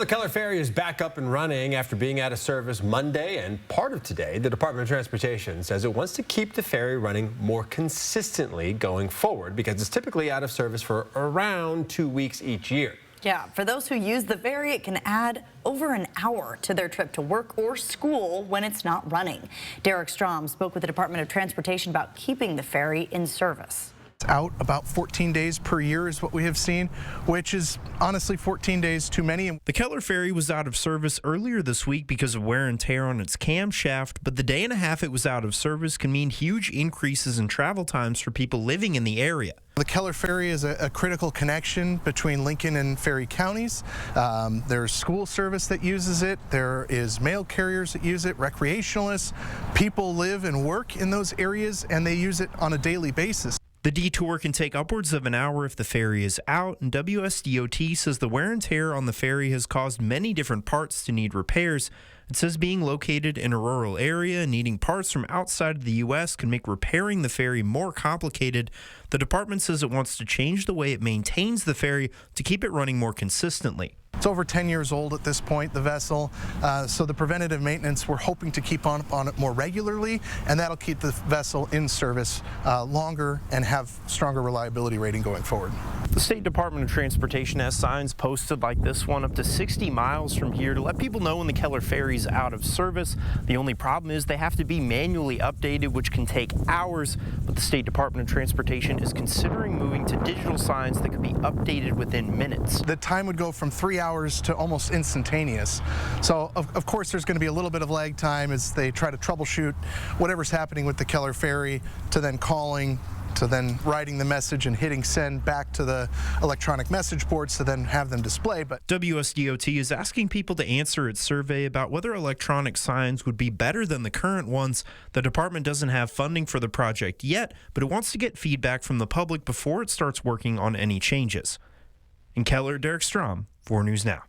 Well, the Keller Ferry is back up and running after being out of service Monday and part of today. The Department of Transportation says it wants to keep the ferry running more consistently going forward because it's typically out of service for around 2 weeks each year. Yeah, for those who use the ferry, it can add over an hour to their trip to work or school when it's not running. Derek Strom spoke with the Department of Transportation about keeping the ferry in service. Out about 14 days per year is what we have seen, which is honestly 14 days too many. The Keller Ferry was out of service earlier this week because of wear and tear on its camshaft, but the day and a half it was out of service can mean huge increases in travel times for people living in the area. The Keller Ferry is a critical connection between Lincoln and Ferry counties. There's school service that uses it. There is mail carriers that use it, recreationalists. People live and work in those areas, and they use it on a daily basis. The detour can take upwards of an hour if the ferry is out, and WSDOT says the wear and tear on the ferry has caused many different parts to need repairs. It says being located in a rural area and needing parts from outside of the U.S. can make repairing the ferry more complicated. The department says it wants to change the way it maintains the ferry to keep it running more consistently. It's over 10 years old at this point, the vessel, so the preventative maintenance, we're hoping to keep on it more regularly, and that'll keep the vessel in service longer and have stronger reliability rating going forward. The State Department of Transportation has signs posted like this one up to 60 miles from here to let people know when the Keller Ferry is out of service. The only problem is they have to be manually updated, which can take hours, but the State Department of Transportation is considering moving to digital signs that could be updated within minutes. The time would go from 3 hours to almost instantaneous. So of course there's going to be a little bit of lag time as they try to troubleshoot whatever's happening with the Keller Ferry, to then calling, to then writing the message and hitting send back to the electronic message boards to then have them display. But WSDOT is asking people to answer its survey about whether electronic signs would be better than the current ones. The department doesn't have funding for the project yet, but it wants to get feedback from the public before it starts working on any changes. In Keller, Derek Strom, 4 News Now.